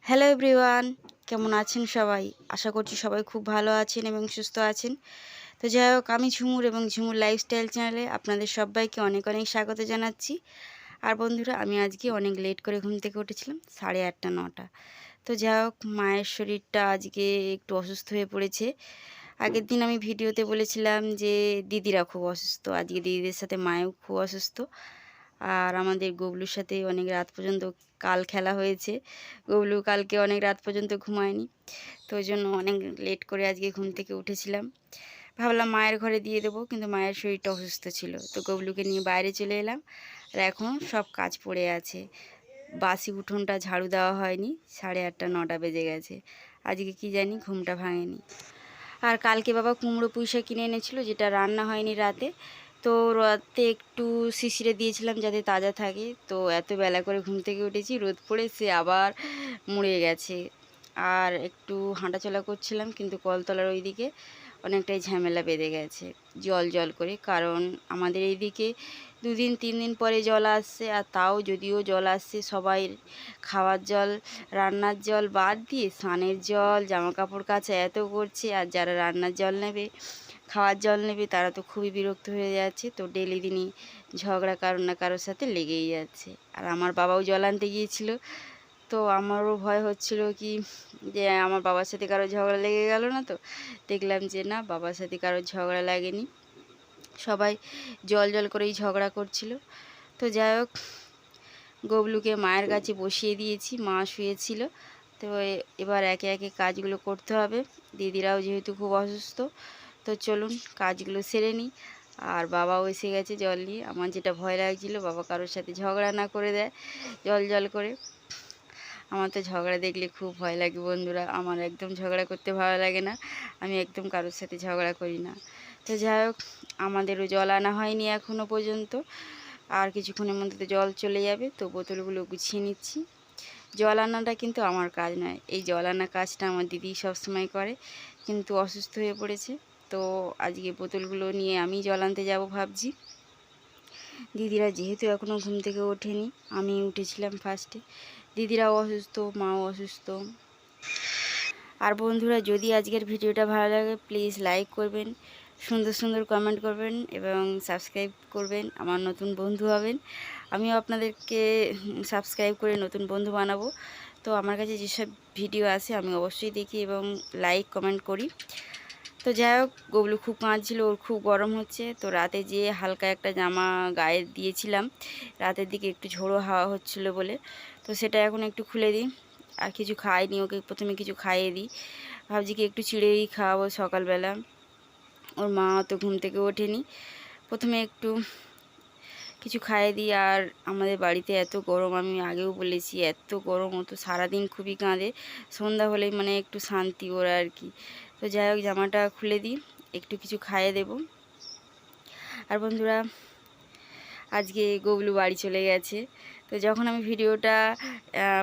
Hello everyone, কেমন আছেন সবাই? আশা করছি সবাই খুব ভালো আছেন এবং সুস্থ আছেন। তো যাই হোক, আমি ঝুমুর এবং ঝুমুর লাইফস্টাইল চ্যানেলে আপনাদের সবাইকে অনেক অনেক স্বাগত জানাচ্ছি। আর বন্ধুরা, আমি আজকে অনেক লেট করে ঘুম থেকে উঠেছিলাম, 8:30 9টা। তো যাই হোক, মায়ের শরীরটা আজকে একটু অসুস্থ হয়ে পড়েছে। আগের দিন আমি ভিডিওতে বলেছিলাম যে দিদিরা খুব অসুস্থ, আজকে দিদিদের সাথে মায়েও খুব অসুস্থ। আর আমাদের গবলুর সাথে অনেক রাত পর্যন্ত কাল খেলা হয়েছে। গবলু কালকে অনেক রাত পর্যন্ত ঘুমায়নি, তো ওই জন্য অনেক লেট করে আজকে ঘুম থেকে উঠেছিলাম। ভাবলাম মায়ের ঘরে দিয়ে দেবো, কিন্তু মায়ের শরীরটা অসুস্থ ছিল, তো গবলুকে নিয়ে বাইরে চলে এলাম। আর এখন সব কাজ পড়ে আছে, বাসি উঠোনটা ঝাড়ু দেওয়া হয়নি, 8:30 9টা বেজে গেছে। আজকে কি জানি ঘুমটা ভাঙেনি। আর কালকে বাবা কুমড়ো পুঁইশাক কিনে এনেছিল, যেটা রান্না হয়নি রাতে। তো রাতে একটু শিশিরে দিয়েছিলাম যাতে তাজা থাকে। তো এত বেলা করে ঘুম থেকে উঠেছি, রোদ পড়েছে, আবার মুড়ে গেছে। আর একটু হাঁটাচলা করছিলাম, কিন্তু কলতলার ওইদিকে অনেকটাই ঝামেলা বেঁধে গেছে, জল জল করে। কারণ আমাদের এইদিকে 2 দিন 3 দিন পরে জল আসছে, আর তাও যদিও জল আসছে, সবাই খাওয়ার জল, রান্নার জল বাদ দিয়ে স্নানের জল, জামা কাপড় কাচা এত করছে। আর যারা রান্নার জল নেবে, খাওয়ার জল নেবে, তারা তো খুবই বিরক্ত হয়ে যাচ্ছে। তো ডেলি দিনই ঝগড়া কারোর না কারোর সাথে লেগেই যাচ্ছে। আর আমার বাবাও জল আনতে গিয়েছিল, তো আমারও ভয় হচ্ছিল কি যে আমার বাবার সাথে কারো ঝগড়া লেগে গেল না। তো দেখলাম যে না, বাবার সাথে কারো ঝগড়া লাগেনি, সবাই জল জল করেই ঝগড়া করছিল। তো যাই হোক, গবলুকে মায়ের কাছে বসিয়ে দিয়েছি, মা শুয়েছিল। তো এবার একে একে কাজগুলো করতে হবে। দিদিরাও যেহেতু খুব অসুস্থ, তো চলুন কাজগুলো সেরে নিই। আর বাবাও এসে গেছে জল নিয়ে। আমার যেটা ভয় লাগছিল, বাবা কারোর সাথে ঝগড়া না করে দেয় জল জল করে। আমার তো ঝগড়া দেখলে খুব ভয় লাগে বন্ধুরা, আমার একদম ঝগড়া করতে ভালো লাগে না, আমি একদম কারোর সাথে ঝগড়া করি না। তো যাই হোক, আমাদেরও জল আনা হয়নি এখনও পর্যন্ত, আর কিছুক্ষণের মধ্যে তো জল চলে যাবে। তো বোতলগুলো গুছিয়ে নিচ্ছি। জল আনাটা কিন্তু আমার কাজ নয়, এই জল আনা কাজটা আমার দিদি সবসময় করে, কিন্তু অসুস্থ হয়ে পড়েছে। তো আজকে বোতলগুলো নিয়ে আমি জল আনতে যাব ভাবছি। দিদিরা যেহেতু এখনও ঘুম থেকে ওঠেনি, আমি উঠেছিলাম ফার্স্টে। দিদিরাও অসুস্থ, মাও অসুস্থ। আর বন্ধুরা, যদি আজকের ভিডিওটা ভালো লাগে প্লিজ লাইক করবেন, সুন্দর সুন্দর কমেন্ট করবেন এবং সাবস্ক্রাইব করবেন, আমার নতুন বন্ধু হবেন। আমিও আপনাদেরকে সাবস্ক্রাইব করে নতুন বন্ধু বানাবো। তো আমার কাছে যেসব ভিডিও আসে আমি অবশ্যই দেখি এবং লাইক কমেন্ট করি। তো যাই হোক, গবলু খুব কাঁদছিল, ওর খুব গরম হচ্ছে। তো রাতে যেয়ে হালকা একটা জামা গায়ে দিয়েছিলাম, রাতের দিকে একটু ঝোড়ো হাওয়া হচ্ছিলো বলে। তো সেটা এখন একটু খুলে দিই। আর কিছু খাইনি, ওকে প্রথমে কিছু খাইয়ে দিই, ভাবছি কি একটু চিড়েই খাওয়াবো সকালবেলা। ওর মা তো ঘুম থেকে ওঠেনি, প্রথমে একটু কিছু খাইয়ে দিই। আর আমাদের বাড়িতে এত গরম, আমি আগেও বলেছি, এত গরম, ও তো সারাদিন খুবই কাঁদে, সন্ধ্যা হলেই মানে একটু শান্তি ওর আর কি। তো যাই হোক, জামাটা খুলে দিই, একটু কিছু খাইয়ে দেব। আর বন্ধুরা, আজকে গবলু বাড়ি চলে গেছে। তো যখন আমি ভিডিওটা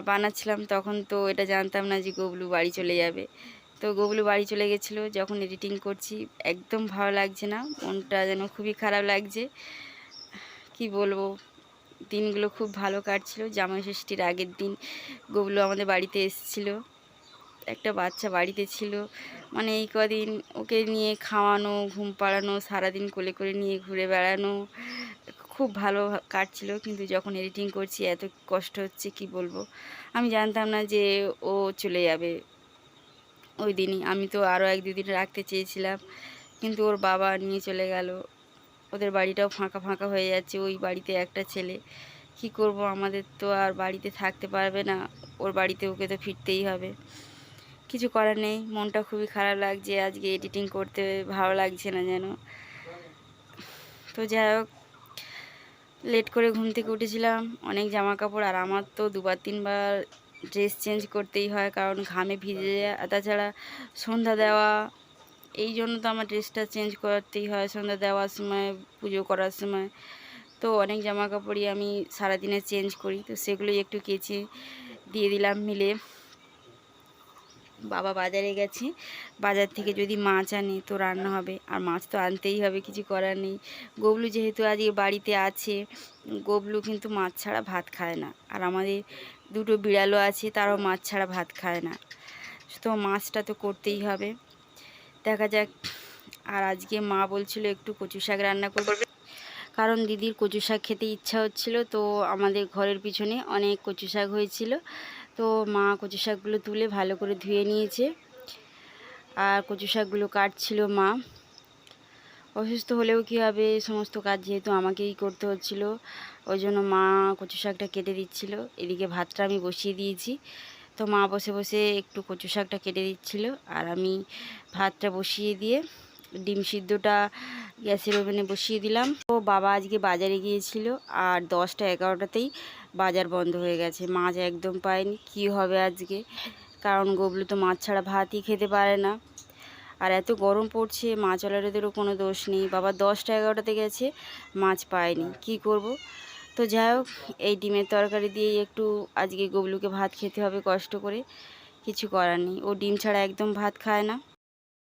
বানাচ্ছিলাম, তখন তো এটা জানতাম না যে গবলু বাড়ি চলে যাবে। তো গবলু বাড়ি চলে গেছিলো, যখন এডিটিং করছি একদম ভালো লাগছে না, মনটা যেন খুবই খারাপ লাগছে। কি বলবো, দিনগুলো খুব ভালো কাটছিল। জামাই ষষ্ঠীর আগের দিন গবলু আমাদের বাড়িতে এসেছিলো, একটা বাচ্চা বাড়িতে ছিল। মানে এই কদিন ওকে নিয়ে খাওয়ানো, ঘুম পাড়ানো, সারাদিন কোলে করে নিয়ে ঘুরে বেড়ানো, খুব ভালো কাটছিল। কিন্তু যখন এডিটিং করছি এত কষ্ট হচ্ছে, কি বলবো। আমি জানতাম না যে ও চলে যাবে ওই দিনই। আমি তো আরও 1-2 দিন রাখতে চেয়েছিলাম, কিন্তু ওর বাবা নিয়ে চলে গেল। ওদের বাড়িটাও ফাঁকা ফাঁকা হয়ে যাচ্ছে, ওই বাড়িতে একটা ছেলে। কি করব, আমাদের তো আর বাড়িতে থাকতে পারবে না, ওর বাড়িতে ওকে তো ফিরতেই হবে। কিছু করার নেই, মনটা খুবই খারাপ লাগছে, আজকে এডিটিং করতে ভালো লাগছে না যেন। তো যাই হোক, লেট করে ঘুম থেকে উঠেছিলাম, অনেক জামা কাপড়। আর আমার তো 2-3 বার ড্রেস চেঞ্জ করতেই হয়, কারণ ঘামে ভিজে যায়। তাছাড়া সন্ধ্যা দেওয়া, এই জন্য তো আমার ড্রেসটা চেঞ্জ করতেই হয় সন্ধ্যা দেওয়ার সময়, পুজো করার সময়। তো অনেক জামা কাপড়ই আমি সারাদিনে চেঞ্জ করি, তো সেগুলোই একটু কেচে দিয়ে দিলাম মিলে। বাবা বাজারে গেছে, বাজার থেকে যদি মাছ আনে তো রান্না হবে, আর মাছ তো আনতেই হবে, কিছু করার নেই। গবলু যেহেতু আজকে বাড়িতে আছে, গবলু কিন্তু মাছ ছাড়া ভাত খায় না। আর আমাদের দুটো বিড়ালও আছে, তারাও মাছ ছাড়া ভাত খায় না। তো মাছটা তো করতেই হবে, দেখা যাক। আর আজকে মা বলছিল একটু কচু শাক রান্না করবে, কারণ দিদির কচু শাক খেতে ইচ্ছা হচ্ছিল। তো আমাদের ঘরের পিছনে অনেক কচু শাক হয়েছিল, তো মা কচু শাকগুলো তুলে ভালো করে ধুয়ে নিয়েছে। আর কচু শাকগুলো কাটছিল মা। অসুস্থ হলেও কী হবে, সমস্ত কাজ যেহেতু আমাকেই করতে হচ্ছিল, ওই জন্য মা কচু শাকটা কেটে দিচ্ছিল। এদিকে ভাতটা আমি বসিয়ে দিয়েছি, তো মা বসে বসে একটু কচু শাকটা কেটে দিচ্ছিল, আর আমি ভাতটা বসিয়ে দিয়ে ডিম সিদ্ধটা গ্যাসের ওভেনে বসিয়ে দিলাম। তো বাবা আজকে বাজারে গিয়েছিল, আর 10টা 11টাতেই বাজার বন্ধ হয়ে গেছে, মাছ একদম পায়নি। কি হবে আজকে, কারণ গবলু তো মাছ ছাড়া ভাতই খেতে পারে না। আর এত গরম পড়ছে, মাছওয়ালাদেরও কোনো দোষ নেই, বাবা 10টা 11টাতে গেছে, মাছ পায়নি, কি করব। তো যাই হোক, এই ডিমের তরকারি দিয়েই একটু আজকে গবলুকে ভাত খেতে হবে কষ্ট করে, কিছু করার নেই, ও ডিম ছাড়া একদম ভাত খায় না।